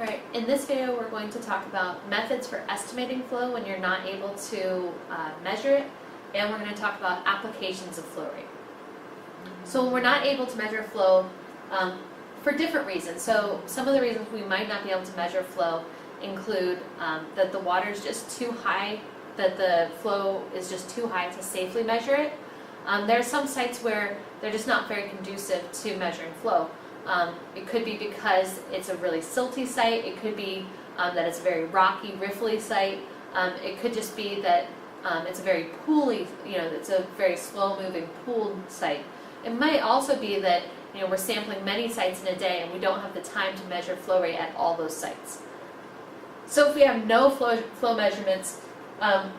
Alright, in this video we're going to talk about methods for estimating flow when you're not able to measure it, and we're going to talk about applications of flow rate. So when we're not able to measure flow for different reasons, so some of the reasons we might not be able to measure flow include that the water is just too high, that the flow is just too high to safely measure it. There are some sites where they're just not very conducive to measuring flow. It could be because it's a really silty site. It could be that it's a very rocky, riffly site. It could just be that it's a very pooly, it's a very slow-moving pooled site. It might also be that we're sampling many sites in a day and we don't have the time to measure flow rate at all those sites. So if we have no flow measurements,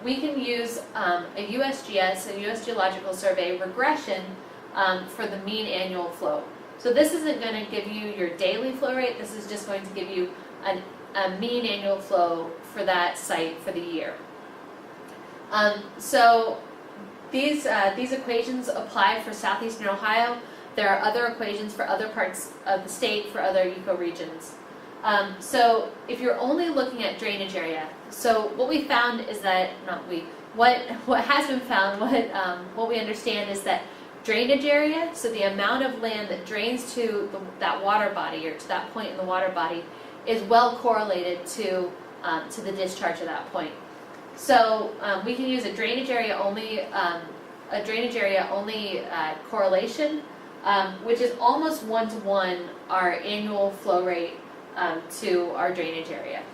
we can use a USGS, a US Geological Survey regression for the mean annual flow. So this isn't going to give you your daily flow rate, this is just going to give you a mean annual flow for that site for the year. So these equations apply for southeastern Ohio. There are other equations for other parts of the state, for other ecoregions. So if you're only looking at drainage area, so what we found is that, what has been found, what we understand is that drainage area, so the amount of land that drains to that water body or to that point in the water body, is well correlated to the discharge of that point. So we can use a drainage area only correlation, which is almost one-to-one our annual flow rate to our drainage area.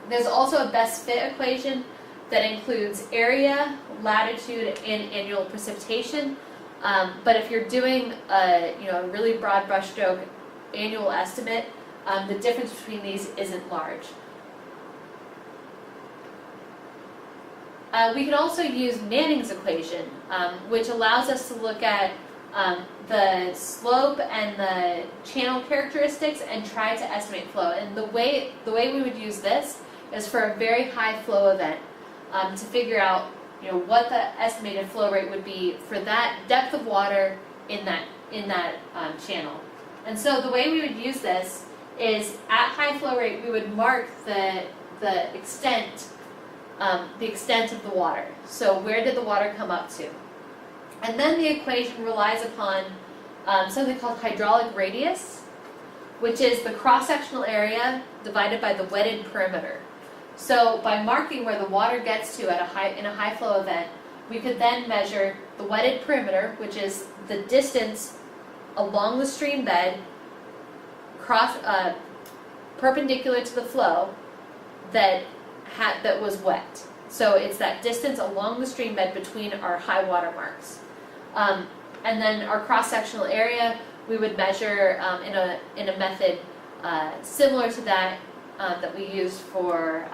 There's also a best fit equation that includes area, latitude, and annual precipitation. But if you're doing a really broad brushstroke annual estimate, the difference between these isn't large. We can also use Manning's equation, which allows us to look at the slope and the channel characteristics and try to estimate flow. And the way we would use this is for a very high flow event to figure out what the estimated flow rate would be for that depth of water in that channel. And so the way we would use this is at high flow rate we would mark the extent of the water. So where did the water come up to? And then the equation relies upon something called hydraulic radius, which is the cross-sectional area divided by the wetted perimeter. So by marking where the water gets to in a high flow event, we could then measure the wetted perimeter, which is the distance along the stream bed perpendicular to the flow that was wet. So it's that distance along the stream bed between our high water marks. And then our cross-sectional area we would measure in a method similar to that we use for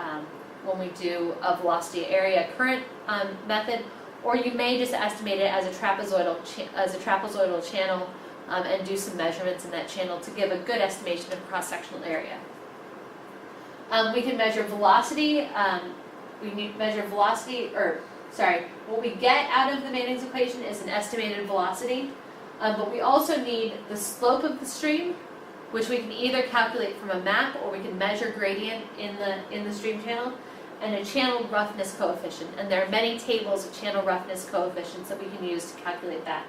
when we do a velocity area current method, or you may just estimate it as a trapezoidal channel and do some measurements in that channel to give a good estimation of cross-sectional area. We can measure velocity. What we get out of the Manning's equation is an estimated velocity, but we also need the slope of the stream, which we can either calculate from a map or we can measure gradient in the stream channel, and a channel roughness coefficient. And there are many tables of channel roughness coefficients that we can use to calculate that.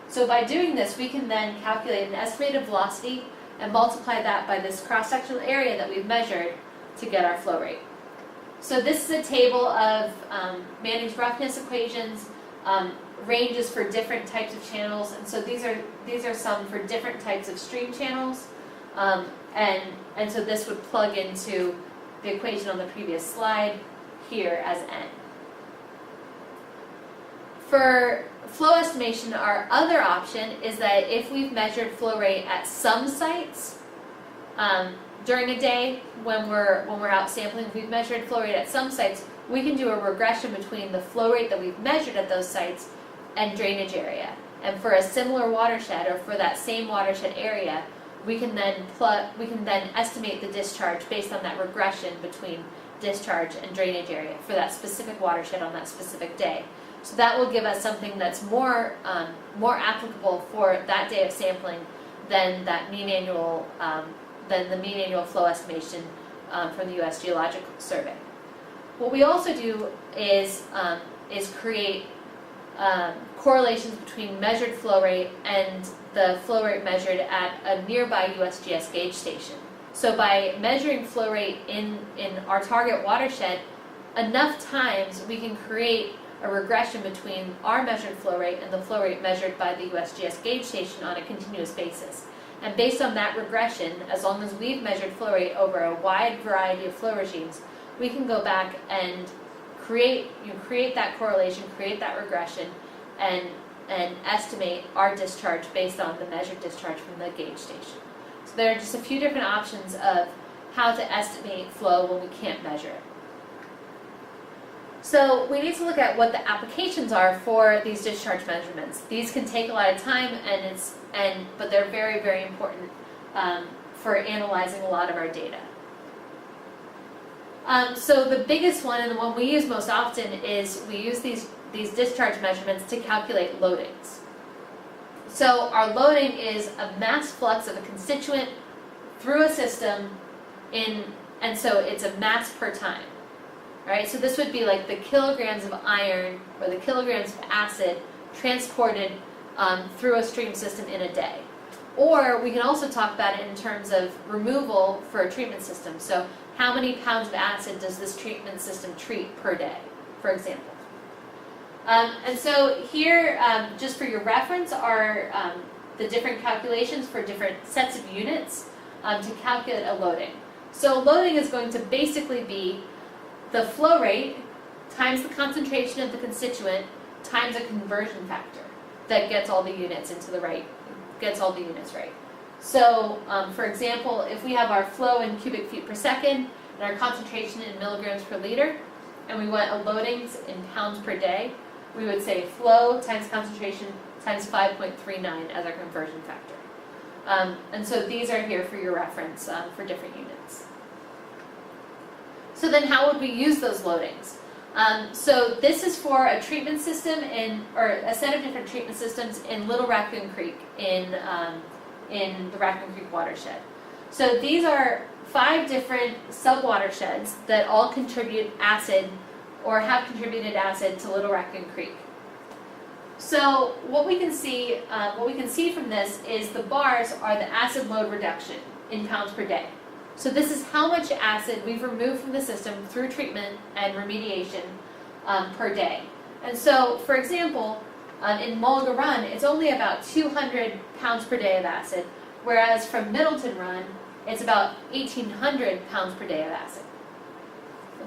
So by doing this, we can then calculate an estimated velocity and multiply that by this cross-sectional area that we've measured to get our flow rate. So this is a table of Manning's roughness equations, ranges for different types of channels, and so these are some for different types of stream channels. And so this would plug into the equation on the previous slide here as n. For flow estimation, our other option is that if we've measured flow rate at some sites during a day when we're out sampling, if we've measured flow rate at some sites, we can do a regression between the flow rate that we've measured at those sites and drainage area. And for a similar watershed, or for that same watershed area, we can then estimate the discharge based on that regression between discharge and drainage area for that specific watershed on that specific day. So that will give us something that's more applicable for that day of sampling than that mean annual than the mean annual flow estimation from the U.S. Geological Survey. What we also do is create correlations between measured flow rate and the flow rate measured at a nearby USGS gauge station. So by measuring flow rate in our target watershed, enough times we can create a regression between our measured flow rate and the flow rate measured by the USGS gauge station on a continuous basis. And based on that regression, as long as we've measured flow rate over a wide variety of flow regimes, we can go back and create that correlation, create that regression, and estimate our discharge based on the measured discharge from the gauge station. So there are just a few different options of how to estimate flow when we can't measure it. So we need to look at what the applications are for these discharge measurements. These can take a lot of time, but they're very, very important for analyzing a lot of our data. So the biggest one, and the one we use most often, is we use these discharge measurements to calculate loadings. So our loading is a mass flux of a constituent through a system, and so it's a mass per time. Right? So this would be like the kilograms of iron or the kilograms of acid transported through a stream system in a day. Or we can also talk about it in terms of removal for a treatment system. So how many pounds of acid does this treatment system treat per day, for example? And so here, just for your reference, are the different calculations for different sets of units to calculate a loading. So loading is going to basically be the flow rate times the concentration of the constituent times a conversion factor that gets all the units right. So, for example, if we have our flow in cubic feet per second and our concentration in milligrams per liter, and we want a loadings in pounds per day, we would say flow times concentration times 5.39 as our conversion factor. And so these are here for your reference for different units. So then how would we use those loadings? So this is for a treatment system or a set of different treatment systems in Little Raccoon Creek in the Raccoon Creek watershed. So these are 5 different sub-watersheds that all contribute acid or have contributed acid to Little Raccoon Creek. So what we can see from this is the bars are the acid load reduction in pounds per day. So this is how much acid we've removed from the system through treatment and remediation per day. And so, for example, in Mulga Run, it's only about 200 pounds per day of acid, whereas from Middleton Run, it's about 1,800 pounds per day of acid.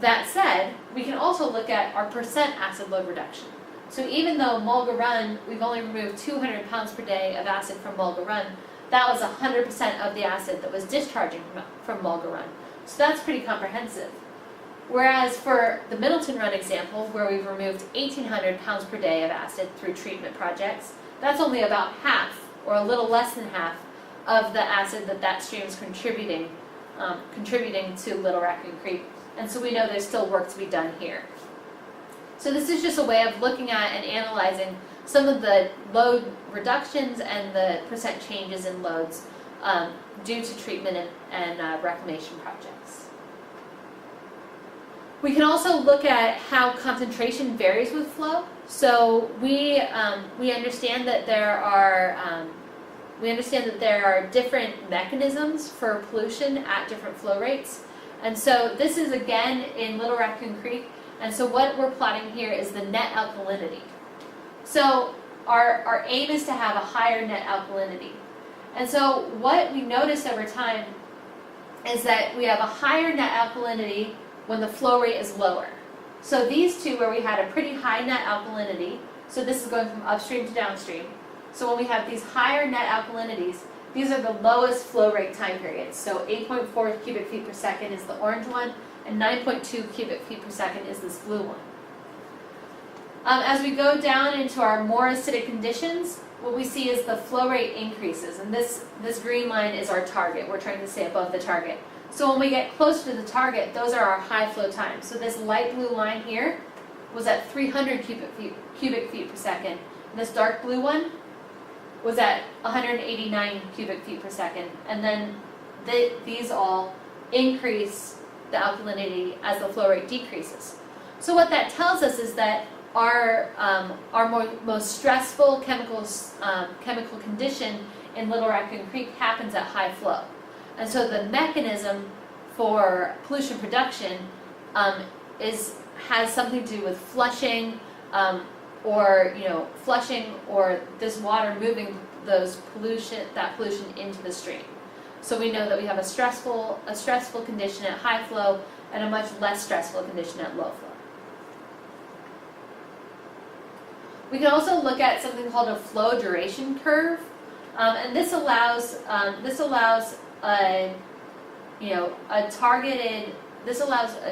That said, we can also look at our percent acid load reduction. So even though Mulga Run, we've only removed 200 pounds per day of acid from Mulga Run, that was 100% of the acid that was discharging from Mulga Run. So that's pretty comprehensive. Whereas for the Middleton Run example, where we've removed 1,800 pounds per day of acid through treatment projects, that's only about half, or a little less than half, of the acid that stream is contributing to Little Raccoon Creek. And so we know there's still work to be done here. So this is just a way of looking at and analyzing some of the load reductions and the percent changes in loads due to treatment and reclamation projects. We can also look at how concentration varies with flow. So we understand that there are different mechanisms for pollution at different flow rates. And so this is again in Little Raccoon Creek. And so what we're plotting here is the net alkalinity. So our aim is to have a higher net alkalinity. And so what we noticed over time is that we have a higher net alkalinity when the flow rate is lower. So these two where we had a pretty high net alkalinity, so this is going from upstream to downstream. So when we have these higher net alkalinities, these are the lowest flow rate time periods. So 8.4 cubic feet per second is the orange one, and 9.2 cubic feet per second is this blue one. As we go down into our more acidic conditions, what we see is the flow rate increases, and this green line is our target. We're trying to stay above the target. So when we get closer to the target, those are our high flow times. So this light blue line here was at 300 cubic feet per second, and this dark blue one was at 189 cubic feet per second, and then these all increase the alkalinity as the flow rate decreases. So what that tells us is that our most stressful chemical condition in Little Raccoon Creek happens at high flow. And so the mechanism for pollution production has something to do with flushing, flushing or this water moving that pollution into the stream. So we know that we have a stressful condition at high flow and a much less stressful condition at low flow. We can also look at something called a flow duration curve, and this allows a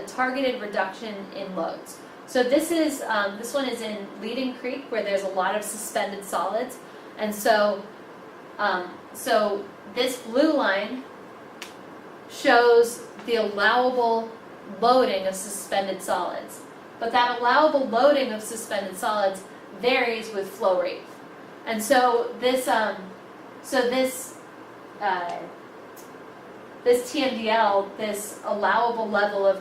targeted reduction in loads. So this one is in Leading Creek, where there's a lot of suspended solids, and so this blue line shows the allowable loading of suspended solids, but that allowable loading of suspended solids varies with flow rate. And so this TMDL, this allowable level of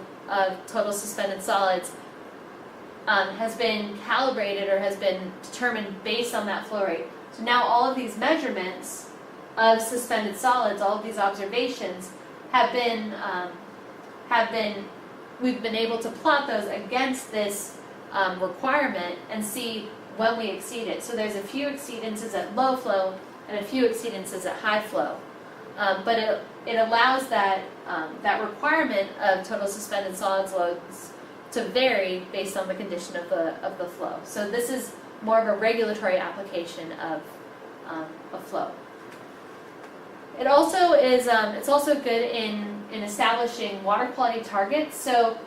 total suspended solids, has been calibrated or has been determined based on that flow rate. So now all of these measurements of suspended solids, all of these observations we've been able to plot those against this requirement and see when we exceed it. So there's a few exceedances at low flow and a few exceedances at high flow. But it allows that requirement of total suspended solids loads to vary based on the condition of the flow. So this is more of a regulatory application of flow. It also is it's also good in establishing water quality targets. So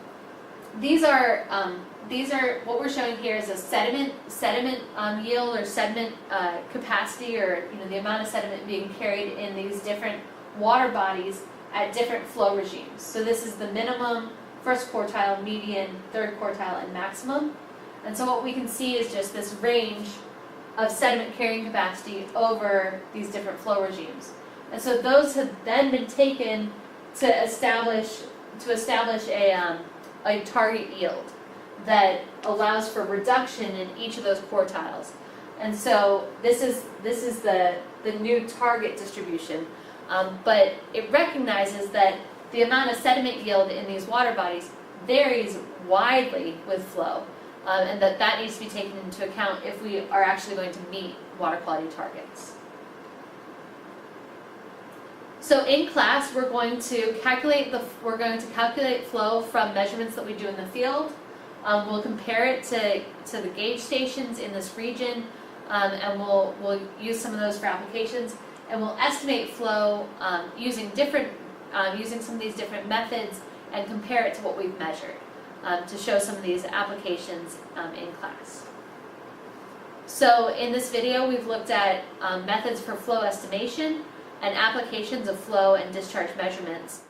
these are what we're showing here is a sediment yield or sediment capacity, or the amount of sediment being carried in these different water bodies at different flow regimes. So this is the minimum, first quartile, median, third quartile, and maximum. And so what we can see is just this range of sediment carrying capacity over these different flow regimes. And so those have then been taken to establish a target yield that allows for reduction in each of those quartiles. And so this is the new target distribution, but it recognizes that the amount of sediment yield in these water bodies varies widely with flow, and that needs to be taken into account if we are actually going to meet water quality targets. So in class, we're going to calculate flow from measurements that we do in the field. We'll compare it to the gauge stations in this region, and we'll use some of those for applications, and we'll estimate flow using some of these different methods and compare it to what we've measured to show some of these applications in class. So in this video, we've looked at methods for flow estimation and applications of flow and discharge measurements.